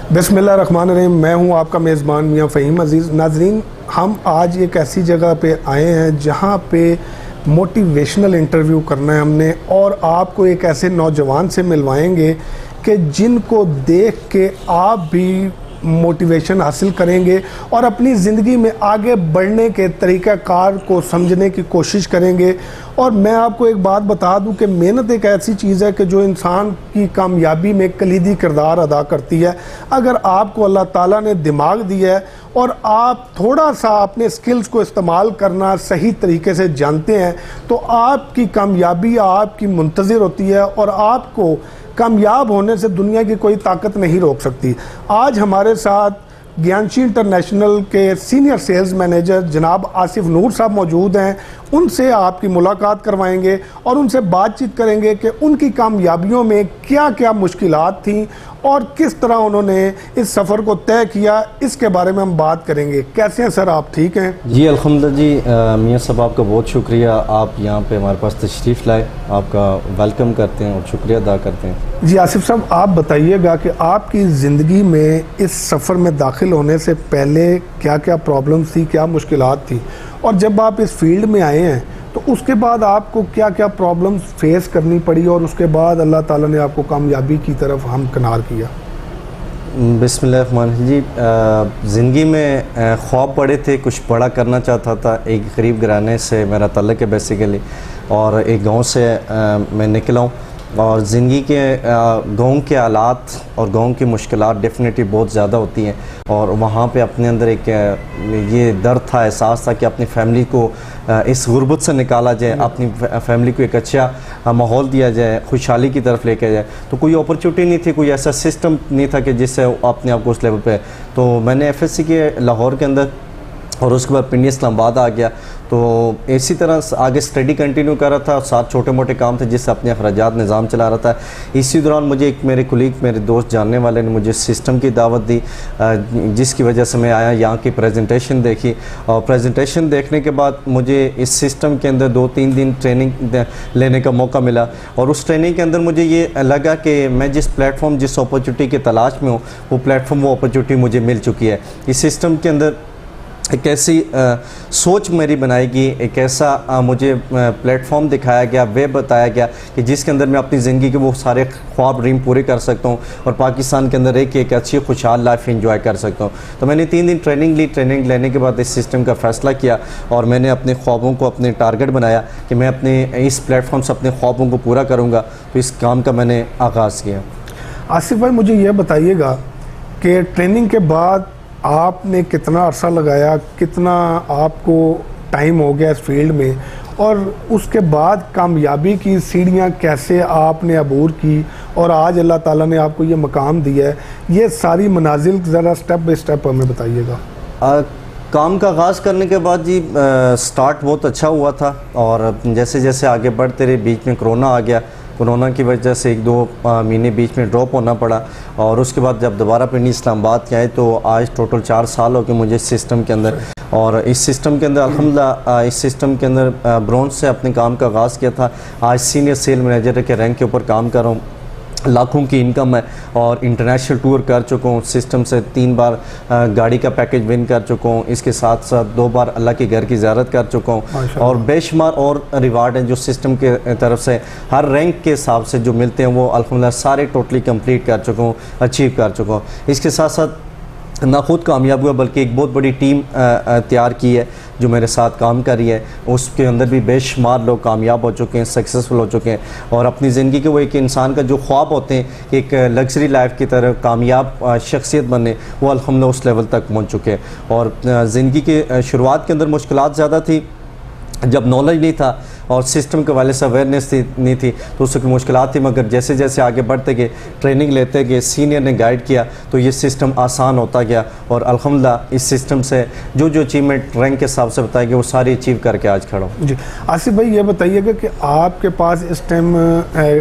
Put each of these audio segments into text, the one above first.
बिस्मिल्लाहिर्रहमानिर्रहीम। मैं हूं आपका मेज़बान मियां फ़हीम अज़ीज़। नाज़रीन, हम आज एक ऐसी जगह पे आए हैं जहां पे मोटिवेशनल इंटरव्यू करना है हमने, और आपको एक ऐसे नौजवान से मिलवाएंगे कि जिनको देख के आप भी मोटिवेशन हासिल करेंगे और अपनी ज़िंदगी में आगे बढ़ने के तरीक़ाकार को समझने की कोशिश करेंगे। और मैं आपको एक बात बता दूं कि मेहनत एक ऐसी चीज़ है कि जो इंसान की कामयाबी में कलीदी किरदार अदा करती है। अगर आपको अल्लाह ताला ने दिमाग दिया है और आप थोड़ा सा अपने स्किल्स को इस्तेमाल करना सही तरीके से जानते हैं, तो आपकी कामयाबी आपकी मुंतज़िर होती है और आपको कामयाब होने से दुनिया की कोई ताकत नहीं रोक सकती। आज हमारे साथ ज्ञानशी इंटरनेशनल के सीनियर सेल्स मैनेजर जनाब आसिफ नूर साहब मौजूद हैं। उनसे आपकी मुलाकात करवाएंगे और उनसे बातचीत करेंगे कि उनकी कामयाबियों में क्या क्या मुश्किलात थीं और किस तरह उन्होंने इस सफ़र को तय किया, इसके बारे में हम बात करेंगे। कैसे हैं सर, आप ठीक हैं? जी अल्हम्दुलिल्लाह जी। मियाँ साहब, आपका बहुत शुक्रिया, आप यहाँ पे हमारे पास तशरीफ़ लाए। आपका वेलकम करते हैं और शुक्रिया अदा करते हैं। जी आसिफ साहब, आप बताइएगा कि आपकी ज़िंदगी में इस सफ़र में दाखिल होने से पहले क्या क्या प्रॉब्लम्स थी, क्या मुश्किलात थी, और जब आप इस फील्ड में आए हैं तो उसके बाद आपको क्या क्या प्रॉब्लम्स फेस करनी पड़ी और उसके बाद अल्लाह ताला ने आपको कामयाबी की तरफ हमकिनार किया? बिस्मिल्लाह जी। ज़िंदगी में ख्वाब बड़े थे, कुछ बड़ा करना चाहता था। एक गरीब घराने से मेरा ताल्लुक़ है बेसिकली, और एक गांव से मैं निकला हूँ। और ज़िंदगी के गांव के हालात और गांव की मुश्किलात डेफिनेटली बहुत ज़्यादा होती हैं, और वहाँ पे अपने अंदर एक ये डर था, एहसास था कि अपनी फैमिली को इस गुर्बत से निकाला जाए, अपनी फैमिली को एक अच्छा माहौल दिया जाए, खुशहाली की तरफ लेके जाए। तो कोई अपॉर्चुनिटी नहीं थी, कोई ऐसा सिस्टम नहीं था कि जिससे अपने आप को उस लेवल पे। तो मैंने FSC के लाहौर के अंदर और उसके बाद पिंडी इस्लामाबाद आ गया। तो इसी तरह आगे स्टडी कंटिन्यू कर रहा था, साथ छोटे मोटे काम थे जिससे अपने अखराजात निज़ाम चला रहा था। इसी दौरान मुझे एक मेरे कुलीग, मेरे दोस्त जानने वाले ने मुझे सिस्टम की दावत दी, जिसकी वजह से मैं आया, यहाँ की प्रेजेंटेशन देखी, और प्रेजेंटेशन देखने के बाद मुझे इस सिस्टम के अंदर 2-3 दिन ट्रेनिंग लेने का मौका मिला। और उस ट्रेनिंग के अंदर मुझे ये लगा कि मैं जिस प्लेटफॉर्म, जिस अपॉर्चुनिटी की तलाश में हूँ, वो प्लेटफॉर्म, वो अपॉर्चुनिटी मुझे मिल चुकी है। इस सिस्टम के अंदर एक ऐसी सोच मेरी बनाएगी, एक ऐसा मुझे प्लेटफॉर्म दिखाया गया, वे बताया गया कि जिसके अंदर मैं अपनी ज़िंदगी के वो सारे ख्वाब ड्रीम पूरे कर सकता हूँ और पाकिस्तान के अंदर एक अच्छी खुशहाल लाइफ एंजॉय कर सकता हूँ। तो मैंने 3 दिन ट्रेनिंग ली। ट्रेनिंग लेने के बाद इस सिस्टम का फ़ैसला किया और मैंने अपने ख्वाबों को अपने टारगेट बनाया कि मैं अपने इस प्लेटफॉर्म से अपने ख्वाबों को पूरा करूँगा। तो इस काम का मैंने आगाज़ किया। आसिफ भाई, मुझे यह बताइएगा कि ट्रेनिंग के बाद आपने कितना अरसा लगाया, कितना आपको टाइम हो गया इस फील्ड में, और उसके बाद कामयाबी की सीढ़ियाँ कैसे आपने अबूर की और आज अल्लाह ताला ने आपको ये मकाम दिया है, ये सारी मनाजिल ज़रा स्टेप बाय स्टेप हमें बताइएगा। काम का आगाज़ करने के बाद जी स्टार्ट बहुत अच्छा हुआ था, और जैसे जैसे आगे बढ़ते रहे, बीच में कोरोना आ गया। कोरोना की वजह से 1-2 महीने बीच में ड्रॉप होना पड़ा, और उसके बाद जब दोबारा पिंडी इस्लामाबाद के आए तो आज टोटल 4 साल हो गए मुझे इस सिस्टम के अंदर। और इस सिस्टम के अंदर अल्हम्दुलिल्लाह इस सिस्टम के अंदर ब्रॉन्ज से अपने काम का आगाज़ किया था। आज सीनियर सेल मैनेजर के रैंक के ऊपर काम कर रहा हूँ। लाखों की इनकम है और इंटरनेशनल टूर कर चुका हूँ। सिस्टम से 3 बार गाड़ी का पैकेज विन कर चुका हूँ। इसके साथ साथ 2 बार अल्लाह के घर की ज़ियारत कर चुका हूँ, और बेशुमार और रिवार्ड हैं जो सिस्टम के तरफ से हर रैंक के हिसाब से जो मिलते हैं वो अल्हम्दुलिल्लाह सारे टोटली कंप्लीट कर चुका हूँ, अचीव कर चुका हूँ। इसके साथ साथ ना खुद कामयाब हुआ बल्कि एक बहुत बड़ी टीम तैयार की है जो मेरे साथ काम कर रही है। उसके अंदर भी बेशुमार लोग कामयाब हो चुके हैं, सक्सेसफुल हो चुके हैं, और अपनी ज़िंदगी के वो एक इंसान का जो ख्वाब होते हैं एक लग्जरी लाइफ की तरह कामयाब शख्सियत बनने, वो अल्हम्दुलिल्लाह उस लेवल तक पहुंच चुके हैं। और ज़िंदगी के शुरुआत के अंदर मुश्किलात ज़्यादा थी, जब नॉलेज नहीं था और सिस्टम के वाले से अवेयरनेस नहीं थी तो उसकी मुश्किलात थी, मगर जैसे जैसे आगे बढ़ते गए, ट्रेनिंग लेते गए, सीनियर ने गाइड किया तो ये सिस्टम आसान होता गया। और अल्हम्दुलिल्लाह इस सिस्टम से जो जो अचीवमेंट रैंक के हिसाब से बताए गए वो सारी अचीव करके आज खड़ा हूँ। जी आसिफ भाई, ये बताइएगा कि आपके पास इस टाइम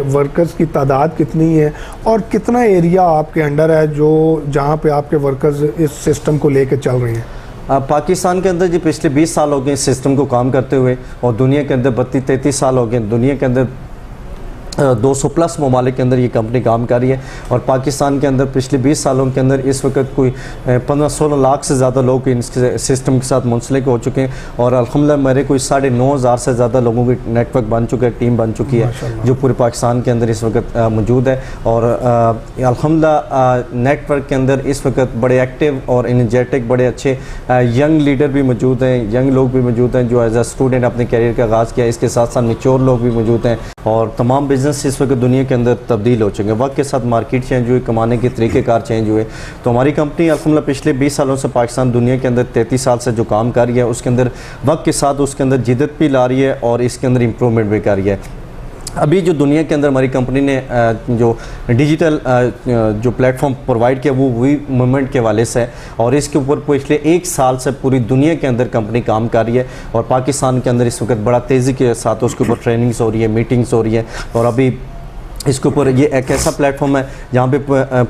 वर्कर्स की तादाद कितनी है और कितना एरिया आपके अंडर है जो जहाँ पे आपके वर्कर्स इस सिस्टम को लेकर चल रहे हैं? पाकिस्तान के अंदर जी पिछले 20 साल हो गए इस सिस्टम को काम करते हुए, और दुनिया के अंदर 32-33 साल हो गए। दुनिया के अंदर 200 प्लस ममालिक के अंदर ये कंपनी काम कर रही है। और पाकिस्तान के अंदर पिछले 20 सालों के अंदर इस वक्त कोई 15-16 लाख से ज़्यादा लोग इन सिस्टम के साथ मुंसलिक हो चुके हैं। और अल्हम्दुलिल्लाह मेरे कोई 9,500 से ज़्यादा लोगों की नेटवर्क बन चुका है, टीम बन चुकी है जो पूरे पाकिस्तान के अंदर इस वक्त मौजूद है। और अल्हम्दुलिल्लाह नेटवर्क के अंदर इस वक्त बड़े एक्टिव और एनर्जेटिक, बड़े अच्छे यंग लीडर भी मौजूद हैं, यंग लोग भी मौजूद हैं जो एज अ स्टूडेंट अपने कैरियर का आगाज़ किया। इसके साथ साथ मेच्योर लोग भी मौजूद हैं और तमाम बिज़नेस इस वक्त दुनिया के अंदर तब्दील हो चुके हैं। वक्त के साथ मार्केट चेंज हुई, कमाने के तरीक़ेकार चेंज हुए। तो हमारी कंपनी अल्हम्दुलिल्लाह पिछले 20 सालों से पाकिस्तान दुनिया के अंदर 33 साल से जो काम कर रही है उसके अंदर वक्त के साथ उसके अंदर जिद्दत भी ला रही है और इसके अंदर इम्प्रूवमेंट भी कर रही है। अभी जो दुनिया के अंदर हमारी कंपनी ने जो डिजिटल जो प्लेटफॉर्म प्रोवाइड किया वो वी मूवमेंट के हवाले से है और इसके ऊपर पिछले 1 साल से पूरी दुनिया के अंदर कंपनी काम कर रही है। और पाकिस्तान के अंदर इस वक्त बड़ा तेज़ी के साथ उसके ऊपर ट्रेनिंग्स हो रही है, मीटिंग्स हो रही है। और अभी इसके ऊपर ये एक ऐसा प्लेटफॉर्म है जहाँ पे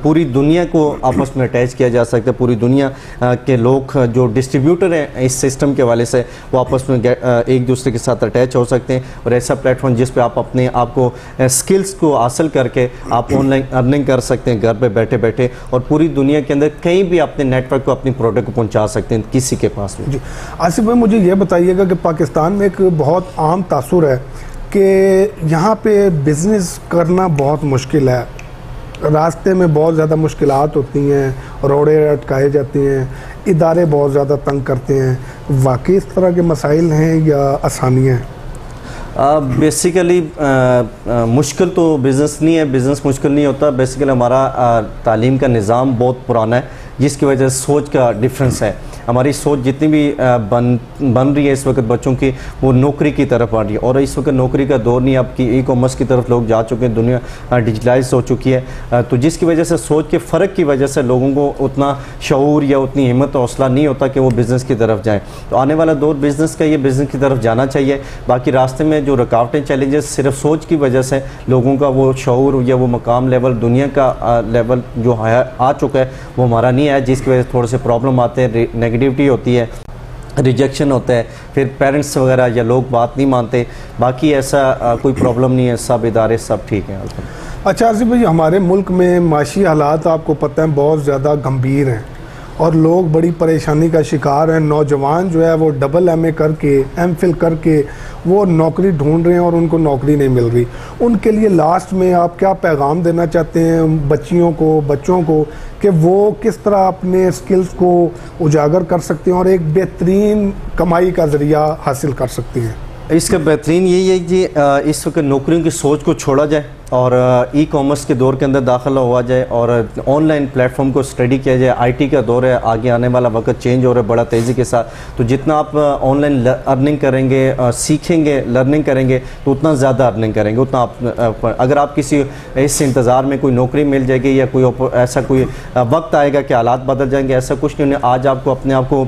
पूरी दुनिया को आपस में अटैच किया जा सकता है। पूरी दुनिया के लोग जो डिस्ट्रीब्यूटर हैं इस सिस्टम के हवाले से वो आपस में एक दूसरे के साथ अटैच हो सकते हैं। और ऐसा प्लेटफॉर्म जिस पे आप अपने आप को स्किल्स को हासिल करके आप ऑनलाइन अर्निंग कर सकते हैं घर पे बैठे बैठे और पूरी दुनिया के अंदर कहीं भी अपने नेटवर्क को, अपनी प्रोडक्ट को पहुँचा सकते हैं किसी के पास भी। जी आसिफ भाई, मुझे ये बताइएगा कि पाकिस्तान में एक बहुत आम तासुर है कि यहाँ पे बिज़नेस करना बहुत मुश्किल है, रास्ते में बहुत ज़्यादा मुश्किलात होती हैं, रोडें अटकाए जाती हैं, इदारे बहुत ज़्यादा तंग करते हैं। वाकई इस तरह के मसाइल हैं या आसानियाँ हैं? बेसिकली मुश्किल तो बिज़नेस नहीं है, बिज़नेस मुश्किल नहीं होता। बेसिकली हमारा तालीम का निज़ाम बहुत पुराना है जिसकी वजह से सोच का डिफरेंस है। हमारी सोच जितनी भी बन रही है इस वक्त बच्चों की वो नौकरी की तरफ आ रही है और इस वक्त नौकरी का दौर नहीं, आपकी ई कॉमर्स की तरफ लोग जा चुके हैं, दुनिया डिजिटलाइज हो चुकी है। तो जिसकी वजह से सोच के फ़र्क की वजह से लोगों को उतना शऊर या उतनी हिम्मत और हौसला नहीं होता कि वो बिज़नेस की तरफ जाएँ। तो आने वाला दौर बिज़नेस का, ये बिज़नेस की तरफ जाना चाहिए। बाकी रास्ते में जो रुकावटें, चैलेंजेस सिर्फ सोच की वजह से लोगों का वो शऊर या वो मकाम लेवल, दुनिया का लेवल जो है आ चुका है वो हमारा नहीं है, जिसकी वजह से थोड़े से प्रॉब्लम आते हैं, नेगेटिविटी होती है, रिजेक्शन होता है, फिर पेरेंट्स वगैरह या लोग बात नहीं मानते। बाकी ऐसा कोई प्रॉब्लम नहीं है, सब इदारे सब ठीक हैं। अच्छा आसिफ भाई, हमारे मुल्क में माशी हालात आपको पता है बहुत ज़्यादा गंभीर हैं और लोग बड़ी परेशानी का शिकार हैं। नौजवान जो है वो डबल MA करके, MPhil करके वो नौकरी ढूंढ रहे हैं और उनको नौकरी नहीं मिल रही। उनके लिए लास्ट में आप क्या पैगाम देना चाहते हैं बच्चियों को, बच्चों को, कि वो किस तरह अपने स्किल्स को उजागर कर सकते हैं और एक बेहतरीन कमाई का ज़रिया हासिल कर सकते हैं? इसका बेहतरीन यही है कि इस वक्त नौकरियों की सोच को छोड़ा जाए और ई कॉमर्स के दौर के अंदर दाखिला हुआ जाए और ऑनलाइन प्लेटफॉर्म को स्टडी किया जाए। IT का दौर है, आगे आने वाला वक्त चेंज हो रहा है बड़ा तेज़ी के साथ। तो जितना आप ऑनलाइन अर्निंग करेंगे, सीखेंगे, लर्निंग करेंगे तो उतना ज़्यादा अर्निंग करेंगे, उतना आप अगर आप किसी इस इंतज़ार में कोई नौकरी मिल जाएगी या कोई ऐसा कोई वक्त आएगा कि हालात बदल जाएंगे, ऐसा कुछ नहीं। आज आपको अपने आप को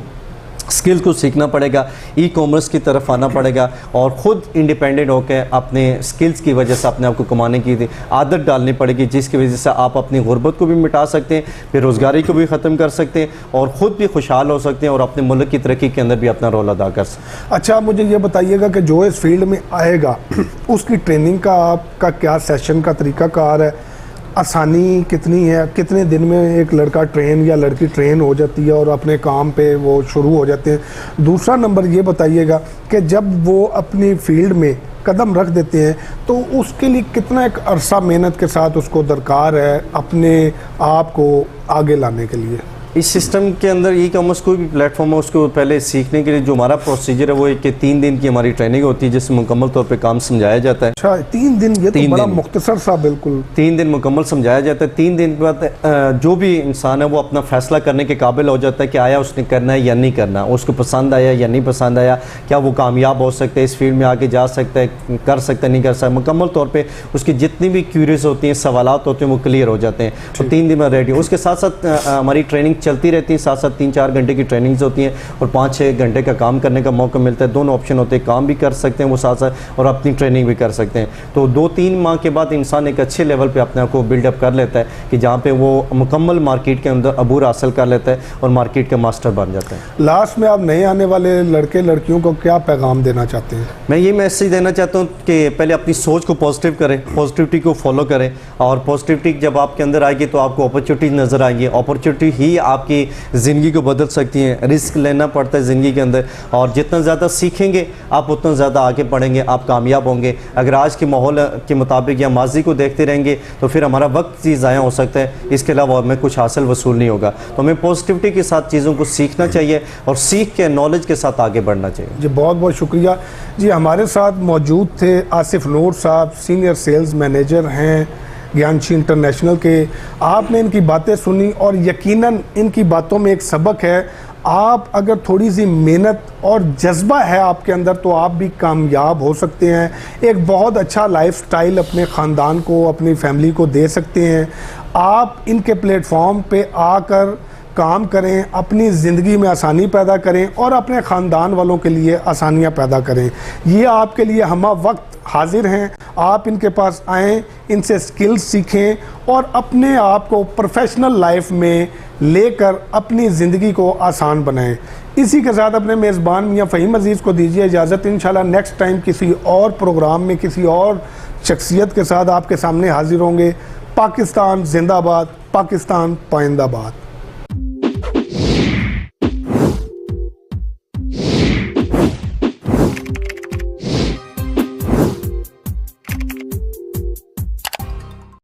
स्किल को सीखना पड़ेगा, ई कॉमर्स की तरफ आना पड़ेगा और ख़ुद इंडिपेंडेंट होकर अपने स्किल्स की वजह से अपने आप को कमाने की आदत डालनी पड़ेगी, जिसकी वजह से आप अपनी गुर्बत को भी मिटा सकते हैं, बेरोज़गारी को भी ख़त्म कर सकते हैं और ख़ुद भी खुशहाल हो सकते हैं और अपने मुल्क की तरक्की के अंदर भी अपना रोल अदा कर सकते हैं। अच्छा, मुझे ये बताइएगा कि जो इस फील्ड में आएगा उसकी ट्रेनिंग का आपका क्या सेशन का तरीक़ाकार है? आसानी कितनी है? कितने दिन में एक लड़का ट्रेन या लड़की ट्रेन हो जाती है और अपने काम पे वो शुरू हो जाते हैं? दूसरा नंबर ये बताइएगा कि जब वो अपनी फील्ड में कदम रख देते हैं तो उसके लिए कितना एक अरसा मेहनत के साथ उसको दरकार है अपने आप को आगे लाने के लिए? इस सिस्टम के अंदर ई कॉमर्स कोई भी प्लेटफॉर्म है उसको पहले सीखने के लिए जो हमारा प्रोसीजर है वो एक 3 दिन की हमारी ट्रेनिंग होती है जिसमें मुकम्मल तौर पे काम समझाया जाता है। अच्छा, 3 दिन? ये तो बड़ा मुख्तसर सा, बिल्कुल 3 दिन मुकम्मल समझाया जाता है। 3 दिन के बाद जो भी इंसान है वो अपना फैसला करने के काबिल हो जाता है कि आया उसने करना है या नहीं करना, उसको पसंद आया या नहीं पसंद आया, क्या वो कामयाब हो सकता है, इस फील्ड में आगे जा सकता है, कर सकता है, नहीं कर सकता। मुकम्मल तौर पर उसकी जितनी भी क्यूरीज होती हैं, सवालात होते हैं वो क्लियर हो जाते हैं। तो 3 दिन में रेडी। उसके साथ साथ हमारी ट्रेनिंग चलती रहती है, साथ साथ 3-4 घंटे की ट्रेनिंग्स होती हैं और 5-6 घंटे का काम करने का मौका मिलता है। दोनों ऑप्शन होते हैं, काम भी कर सकते हैं वो साथ साथ और अपनी ट्रेनिंग भी कर सकते हैं। तो 2-3 माह के बाद इंसान एक अच्छे लेवल पे अपने आप को बिल्डअप कर लेता है कि जहाँ पे वो मुकम्मल मार्केट के अंदर अबूर हासिल कर लेता है और मार्केट का मास्टर बन जाता है। लास्ट में आप नए आने वाले लड़के लड़कियों को क्या पैगाम देना चाहते हैं? मैं ये मैसेज देना चाहता हूँ कि पहले अपनी सोच को पॉजिटिव करें, पॉजिटिविटी को फॉलो करें, और पॉजिटिविटी जब आपके अंदर आएगी तो आपको अपॉर्चुनिटी नज़र आएंगी। अपॉर्चुनिटी ही आपकी ज़िंदगी को बदल सकती है। रिस्क लेना पड़ता है ज़िंदगी के अंदर, और जितना ज़्यादा सीखेंगे आप उतना ज़्यादा आगे बढ़ेंगे, आप कामयाब होंगे। अगर आज के माहौल के मुताबिक या माजी को देखते रहेंगे तो फिर हमारा वक्त ही ज़ाया हो सकता है, इसके अलावा हमें कुछ हासिल वसूल नहीं होगा। तो हमें पॉजिटिविटी के साथ चीज़ों को सीखना चाहिए और सीख के नॉलेज के साथ आगे बढ़ना चाहिए। जी बहुत बहुत शुक्रिया जी। हमारे साथ मौजूद थे आसिफ नूर साहब, सीनियर सेल्स मैनेजर हैं ज्ञानशी इंटरनेशनल के। आपने इनकी बातें सुनी और यकीनन इनकी बातों में एक सबक है। आप अगर थोड़ी सी मेहनत और जज्बा है आपके अंदर तो आप भी कामयाब हो सकते हैं। एक बहुत अच्छा लाइफस्टाइल अपने ख़ानदान को, अपनी फैमिली को दे सकते हैं। आप इनके प्लेटफॉर्म पे आकर काम करें, अपनी ज़िंदगी में आसानी पैदा करें और अपने ख़ानदान वालों के लिए आसानियां पैदा करें। ये आपके लिए हम वक्त हाजिर हैं। आप इनके पास आएँ, इनसे स्किल्स सीखें और अपने आप को प्रोफेशनल लाइफ में लेकर अपनी ज़िंदगी को आसान बनाएं। इसी के साथ अपने मेज़बान मियां फ़हीम अजीज़ को दीजिए इजाज़त। इंशाल्लाह नेक्स्ट टाइम किसी और प्रोग्राम में किसी और शख्सियत के साथ आपके सामने हाजिर होंगे। पाकिस्तान जिंदाबाद, पाकिस्तान पाइंदाबाद।